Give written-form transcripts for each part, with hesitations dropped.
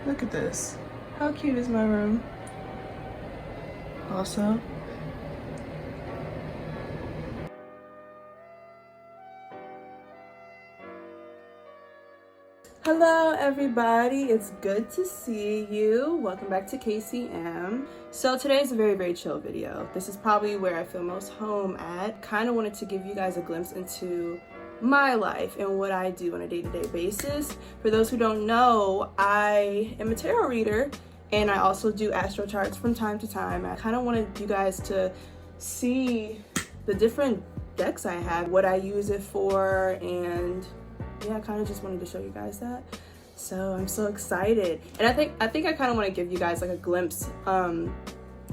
Look at this. How cute is my room? Also, hello everybody, it's good to see you. Welcome back to KCM. So today's a very chill video. This is probably where I feel most home at. Kind of wanted to give you guys a glimpse into my life and what I do on a day-to-day basis. For those who don't know, I am a tarot reader and I also do astro charts from time to time. I kind of wanted you guys to see the different decks I have, what I use it for, and yeah, I kind of just wanted to show you guys that. So I'm so excited. And I think I kind of want to give you guys like a glimpse of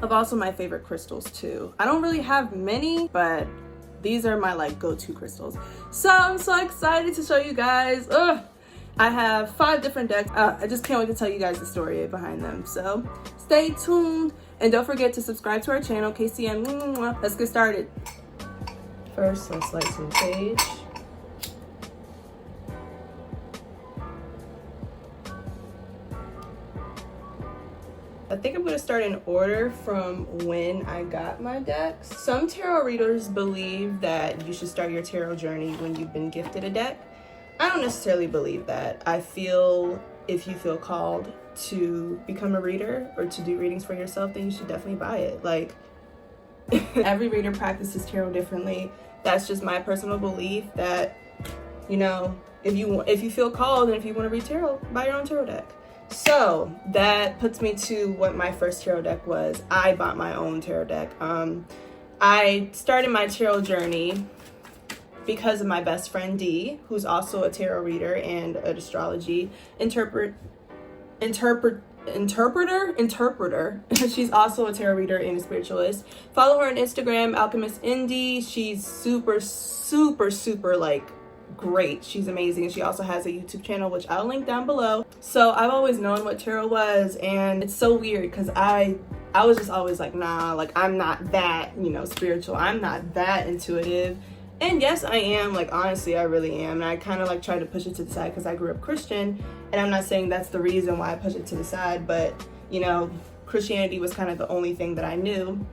also my favorite crystals too. I don't really have many, but these are my like go-to crystals. So I'm so excited to show you guys. I have 5 different decks. I just can't wait to tell you guys the story behind them. So stay tuned and don't forget to subscribe to our channel, KCM. Let's get started. First, let's light some sage. I think I'm going to start in order from when I got my decks. Some tarot readers believe that you should start your tarot journey when you've been gifted a deck. I don't necessarily believe that. I feel if you feel called to become a reader or to do readings for yourself, then you should definitely buy it. Like, every reader practices tarot differently. That's just my personal belief that, you know, if you feel called and if you want to read tarot, buy your own tarot deck. So that puts me to what my first tarot deck was. I bought my own tarot deck. I started my tarot journey because of my best friend Dee, who's also a tarot reader and an astrology interpreter. She's also a tarot reader and a spiritualist. Follow her on Instagram, ALCHEMIST INDY. She's super like great. She's amazing. She also has a YouTube channel, which I'll link down below. So I've always known what tarot was, and it's so weird because I was just always like, nah, like I'm not that, you know, spiritual. I'm not that intuitive. And yes, I am. Like, honestly, I really am. And I kind of like try to push it to the side because I grew up Christian. And I'm not saying that's the reason why I push it to the side, but, you know, Christianity was kind of the only thing that I knew.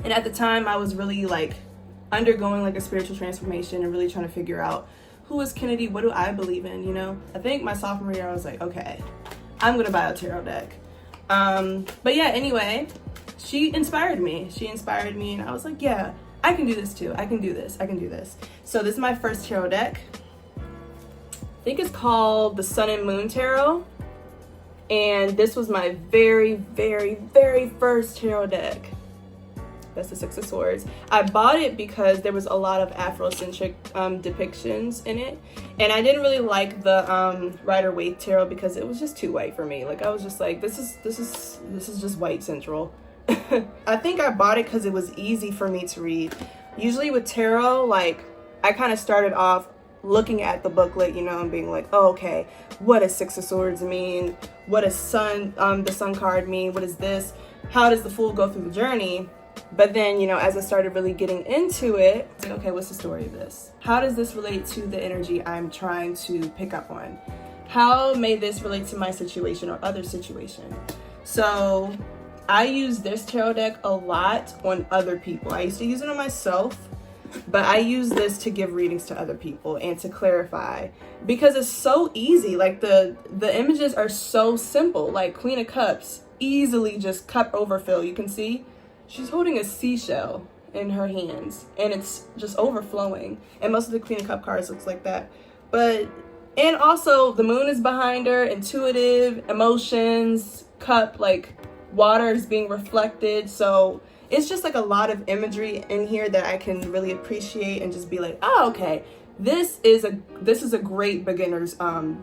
And at the time, I was really like undergoing like a spiritual transformation and really trying to figure out who is Kennedy, what do I believe in, you know? I think my sophomore year, I was like, okay, I'm going to buy a tarot deck. But yeah, anyway, she inspired me. And I was like, yeah, I can do this too. I can do this. So this is my first tarot deck. I think it's called the Sun and Moon Tarot. And this was my very first tarot deck. That's the 6 of Swords. I bought it because there was a lot of Afrocentric depictions in it. And I didn't really like the Rider-Waite tarot because it was just too white for me. Like, I was just like, this is just white central. I think I bought it because it was easy for me to read. Usually with tarot, like, I kind of started off looking at the booklet, you know, and being like, oh, okay, what does 6 of Swords mean? What does the Sun card mean? What is this? How does the Fool go through the journey? But then, you know, as I started really getting into it, like, okay, what's the story of this? How does this relate to the energy I'm trying to pick up on? How may this relate to my situation or other situation? So I use this tarot deck a lot on other people. I used to use it on myself, but I use this to give readings to other people and to clarify because it's so easy. Like the images are so simple. Like Queen of Cups, easily just cup overfill. You can see she's holding a seashell in her hands and it's just overflowing. And most of the Queen of Cup cards looks like that. And also the moon is behind her, intuitive, emotions, cup, like water is being reflected. So it's just like a lot of imagery in here that I can really appreciate and just be like, oh, okay, this is a great beginner's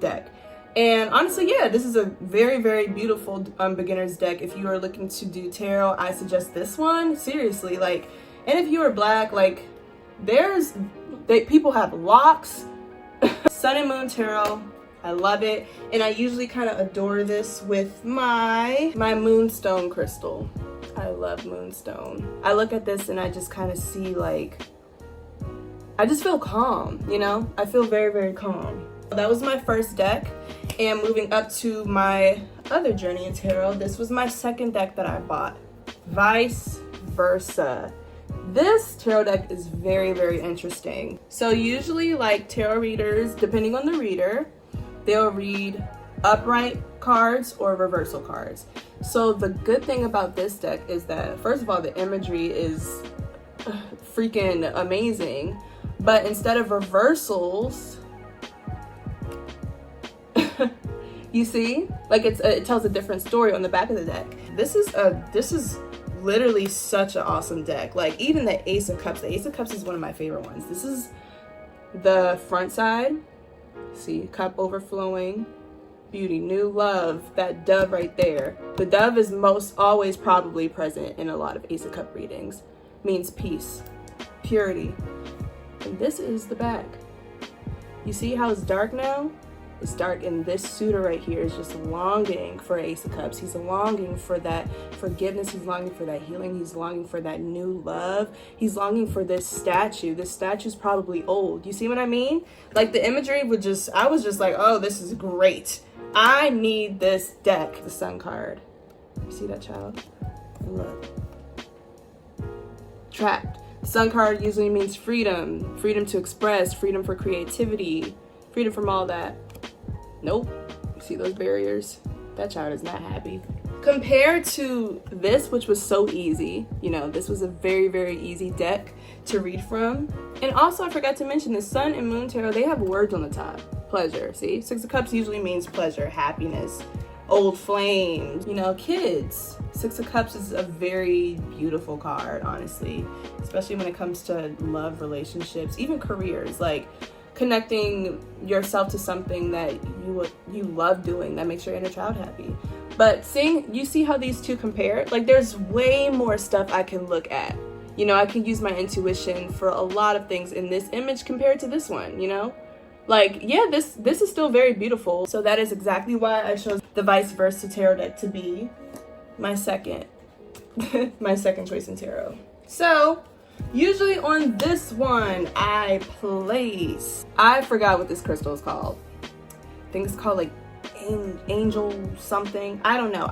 deck. And honestly, yeah, this is a very beautiful beginner's deck. If you are looking to do tarot, I suggest this one. Seriously, like, and if you are Black, like, people have locks. Sun and Moon Tarot, I love it. And I usually kind of adore this with my moonstone crystal. I love moonstone. I look at this and I just kind of see, like, I just feel calm, you know? I feel very calm. That was my first deck, and moving up to my other journey in tarot, this was my second deck that I bought. Vice versa. This tarot deck is very, very interesting. So usually, like, tarot readers, depending on the reader, they'll read upright cards or reversal cards. So the good thing about this deck is that, first of all, the imagery is freaking amazing, but instead of reversals, you see, like, it tells a different story on the back of the deck. This is literally such an awesome deck. Like, even the Ace of Cups is one of my favorite ones. This is the front side. See, cup overflowing, beauty, new love, that dove right there. The dove is most always probably present in a lot of Ace of Cup readings. Means peace, purity. And this is the back. You see how it's dark now? It's dark, and this suitor right here is just longing for Ace of Cups. He's longing for that forgiveness. He's longing for that healing. He's longing for that new love. He's longing for this statue. This statue's probably old. You see what I mean? Like, the imagery would just, I was just like, oh, this is great. I need this deck. The Sun card. You see that, child? Look. Trapped. The Sun card usually means freedom. Freedom to express. Freedom for creativity. Freedom from all that. Nope. You see those barriers? That child is not happy. Compared to this, which was so easy, you know, this was a very, very easy deck to read from. And also, I forgot to mention, the Sun and Moon Tarot, they have words on the top. Pleasure, see? Six of Cups usually means pleasure, happiness, old flames, you know, kids. Six of Cups is a very beautiful card, honestly, especially when it comes to love, relationships, even careers. Like, connecting yourself to something that you love doing that makes your inner child happy. But you see how these two compare? Like, there's way more stuff I can look at. You know, I can use my intuition for a lot of things in this image compared to this one, you know? Like, yeah, this is still very beautiful. So that is exactly why I chose the Vice Versa Tarot deck to be my second my second choice in tarot. So usually on this one, I forgot what this crystal is called. I think it's called like angel something. I don't know.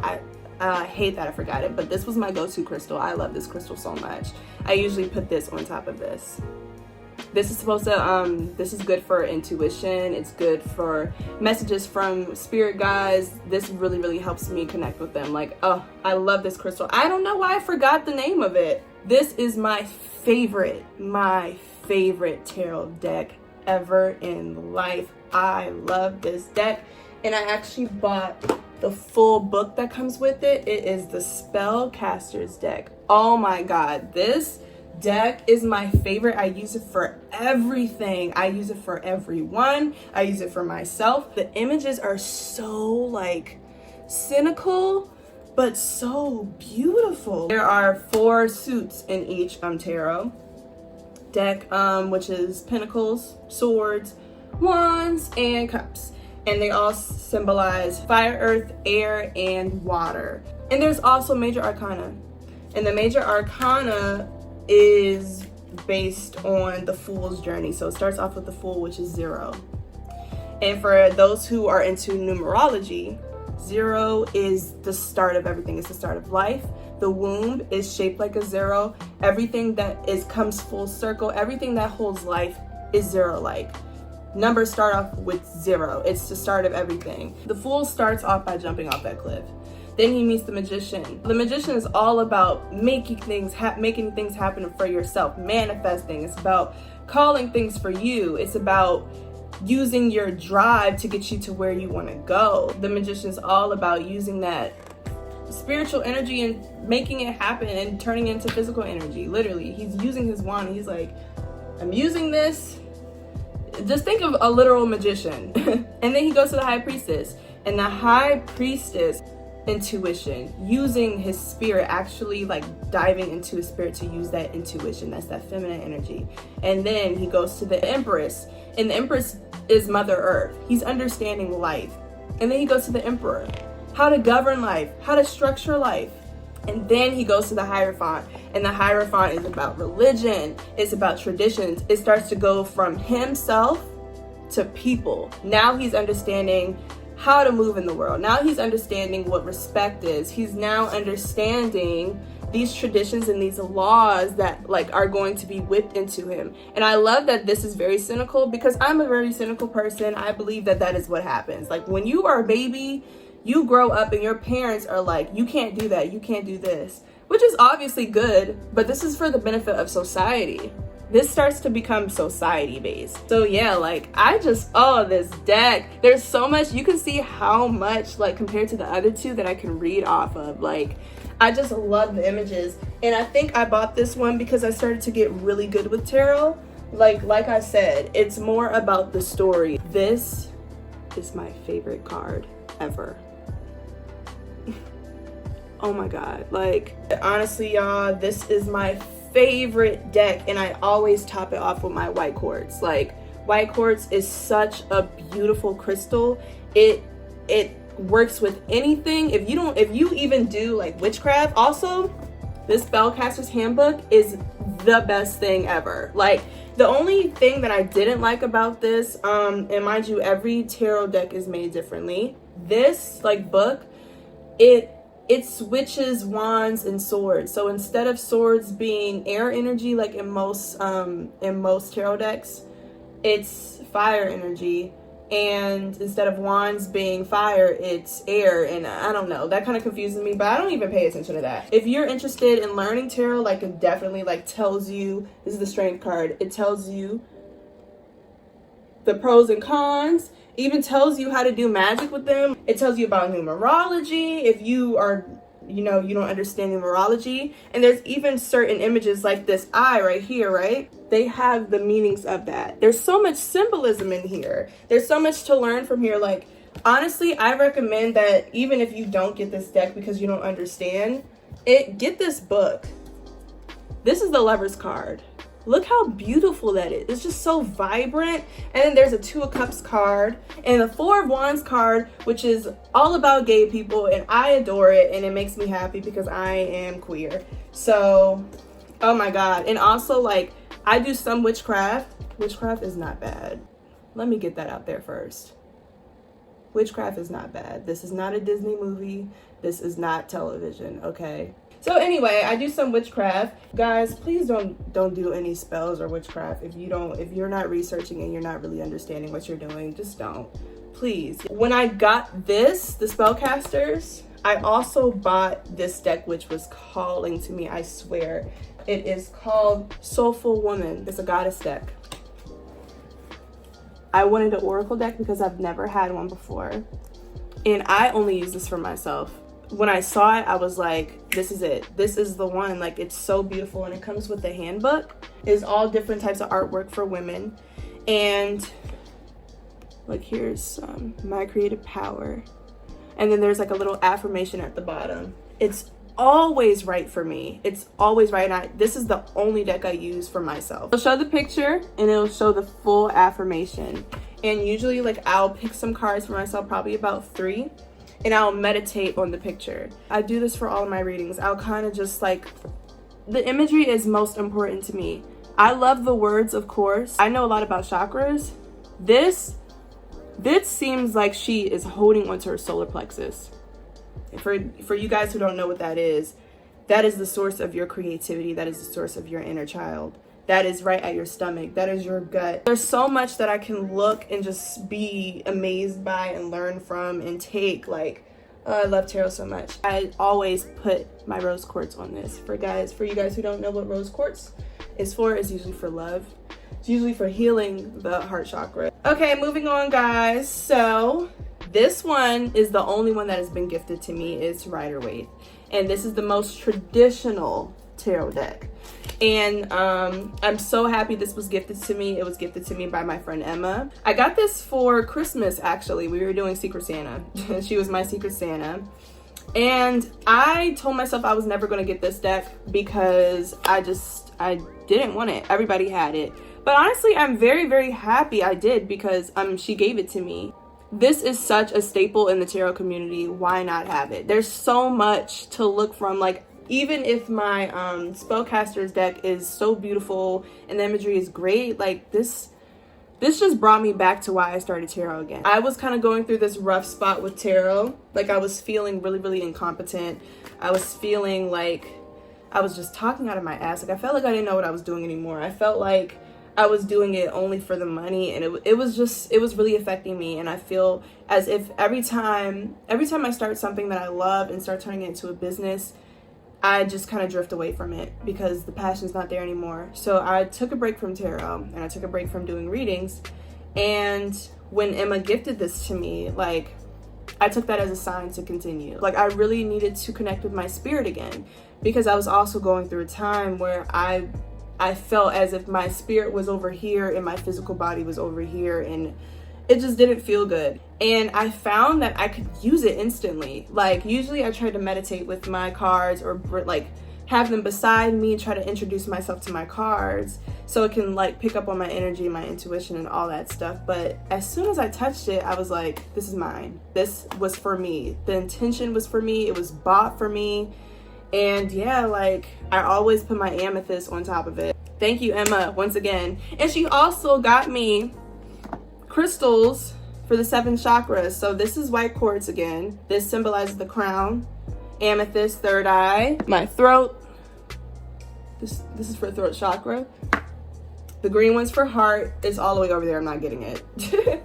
I hate that I forgot it, but this was my go-to crystal. I love this crystal so much. I usually put this on top of this. This is supposed to, this is good for intuition. It's good for messages from spirit guides. This really, really helps me connect with them. Like, oh, I love this crystal. I don't know why I forgot the name of it. This is my favorite tarot deck ever in life. I love this deck, and I actually bought the full book that comes with it. It is the Spellcasters deck. Oh my God, this deck is my favorite. I use it for everything. I use it for everyone. I use it for myself. The images are so like cynical, but so beautiful. There are 4 suits in each tarot deck, which is Pentacles, Swords, Wands, and Cups. And they all symbolize fire, earth, air, and water. And there's also major arcana. And the major arcana is based on the Fool's journey. So it starts off with the Fool, which is 0. And for those who are into numerology, 0 is the start of everything. It's the start of life. The womb is shaped like a 0. Everything that comes full circle, everything that holds life is 0 like. Numbers start off with 0. It's the start of everything. The Fool starts off by jumping off that cliff. Then he meets the Magician. The Magician is all about making things happen for yourself, manifesting. It's about calling things for you. It's about using your drive to get you to where you want to go. The Magician is all about using that spiritual energy and making it happen and turning it into physical energy. Literally, he's using his wand. He's like, I'm using this. Just think of a literal magician. And then he goes to the High Priestess. And the High Priestess, intuition, using his spirit, actually like diving into his spirit to use that intuition. That's that feminine energy. And then he goes to the Empress. And the Empress is Mother Earth. He's understanding life. And then he goes to the Emperor. How to govern life. How to structure life. And then he goes to the Hierophant, and the Hierophant is about religion. It's about traditions. It starts to go from himself to people. Now he's understanding how to move in the world. Now he's understanding what respect is. He's now understanding these traditions and these laws that like are going to be whipped into him. And I love that this is very cynical, because I'm a very cynical person. I believe that that is what happens. Like when you are a baby, you grow up and your parents are like, you can't do that, you can't do this, which is obviously good, but this is for the benefit of society. This starts to become society based. So yeah, like this deck, there's so much. You can see how much, like compared to the other two, that I can read off of. Like I just love the images. And I think I bought this one because I started to get really good with tarot. Like I said, it's more about the story. This is my favorite card ever. Oh my god, like honestly y'all, this is my favorite deck, and I always top it off with my white quartz. Like white quartz is such a beautiful crystal. It works with anything. If you even do like witchcraft. Also, this Spellcasters handbook is the best thing ever. Like the only thing that I didn't like about this, and mind you, every tarot deck is made differently. This like book, it switches wands and swords. So instead of swords being air energy like in most tarot decks, it's fire energy. And instead of wands being fire, it's air. And I don't know, that kind of confuses me, but I don't even pay attention to that. If you're interested in learning tarot, like it definitely like tells you, this is the strength card, it tells you the pros and cons, even tells you how to do magic with them. It tells you about numerology if you are, you don't understand numerology. And there's even certain images like this eye right here, right? They have the meanings of that. There's so much symbolism in here. There's so much to learn from here. Like, honestly, I recommend that even if you don't get this deck because you don't understand it, get this book. This is the Lover's card. Look how beautiful that is. It's just so vibrant. And then there's a Two of Cups card and the Four of Wands card, which is all about gay people, and I adore it, and it makes me happy because I am queer. So, oh my god. And also, like, I do some witchcraft. Witchcraft is not bad. Let me get that out there first. Witchcraft is not bad. This is not a Disney movie. This is not television, okay? So anyway, I do some witchcraft. Guys, please don't do any spells or witchcraft if you're not researching and you're not really understanding what you're doing. Just don't, please. When I got this, the Spellcasters, I also bought this deck, which was calling to me, I swear. It is called Soulful Woman. It's a goddess deck. I wanted an oracle deck because I've never had one before, and I only use this for myself. When I saw it, I was like, this is it. This is the one. Like, it's so beautiful, and it comes with the handbook. It's all different types of artwork for women. And like, here's my creative power. And then there's like a little affirmation at the bottom. It's always right for me. It's always right. And this is the only deck I use for myself. It'll show the picture and it'll show the full affirmation. And usually, like, I'll pick some cards for myself, probably about 3. And I'll meditate on the picture. I do this for all of my readings. I'll kind of just like, the imagery is most important to me. I love the words, of course. I know a lot about chakras. This seems like she is holding onto her solar plexus. And for you guys who don't know what that is the source of your creativity. That is the source of your inner child. That is right at your stomach. That is your gut. There's so much that I can look and just be amazed by and learn from and take. Like, I love tarot so much. I always put my rose quartz on this. For you guys who don't know what rose quartz is for, it's usually for love. It's usually for healing the heart chakra. Okay, moving on, guys. So this one is the only one that has been gifted to me. It's Waite. And this is the most traditional tarot deck. And I'm so happy this was gifted to me. It was gifted to me by my friend Emma. I got this for Christmas, actually. We were doing Secret Santa. She was my Secret Santa. And I told myself I was never going to get this deck because I didn't want it. Everybody had it. But honestly, I'm very, very happy I did because she gave it to me. This is such a staple in the tarot community. Why not have it? There's so much to look from. Like, even if my Spellcasters deck is so beautiful and the imagery is great, like this this just brought me back to why I started tarot again. I was kind of going through this rough spot with tarot. Like, I was feeling really, really incompetent. I was feeling like I was just talking out of my ass. Like, I felt like I didn't know what I was doing anymore. I felt like I was doing it only for the money, and it was really affecting me. And I feel as if every time I start something that I love and start turning it into a business, I just kind of drift away from it because the passion's not there anymore. So I took a break from tarot, and I took a break from doing readings. And when Emma gifted this to me, like, I took that as a sign to continue. Like, I really needed to connect with my spirit again, because I was also going through a time where I felt as if my spirit was over here and my physical body was over here, and it just didn't feel good. And I found that I could use it instantly. Like, usually I try to meditate with my cards, or like have them beside me, try to introduce myself to my cards so it can like pick up on my energy, my intuition, and all that stuff. But as soon as I touched it, I was like, this is mine. This was for me. The intention was for me. It was bought for me. And yeah, like, I always put my amethyst on top of it. Thank you, Emma, once again. And she also got me crystals for the 7 chakras. So this is white quartz again. This symbolizes the crown. Amethyst, third eye, my throat. This is for throat chakra. The green one's for heart. It's all the way over there. I'm not getting it.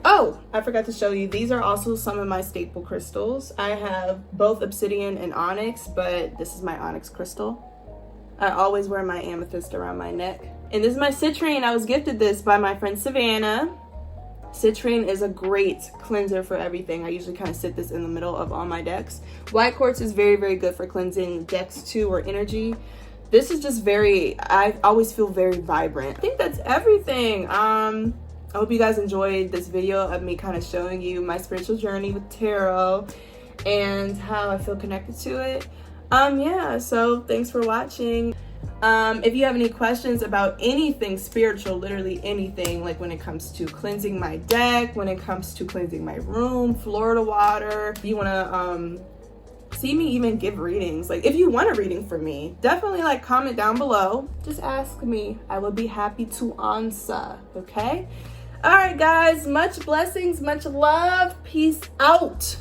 Oh, I forgot to show you. These are also some of my staple crystals. I have both obsidian and onyx, but this is my onyx crystal. I always wear my amethyst around my neck. And this is my citrine. I was gifted this by my friend Savannah. Citrine is a great cleanser for everything. I usually kind of sit this in the middle of all my decks. White quartz is very, very good for cleansing decks too, or energy. This is just I always feel very vibrant. I think that's everything. I hope you guys enjoyed this video of me kind of showing you my spiritual journey with tarot and how I feel connected to it. Yeah, so thanks for watching. If you have any questions about anything spiritual, literally anything, like when it comes to cleansing my deck, when it comes to cleansing my room, Florida water, if you want to see me even give readings, like if you want a reading from me, definitely like comment down below. Just ask me. I would be happy to answer. Okay? All right, guys. Much blessings, much love. Peace out.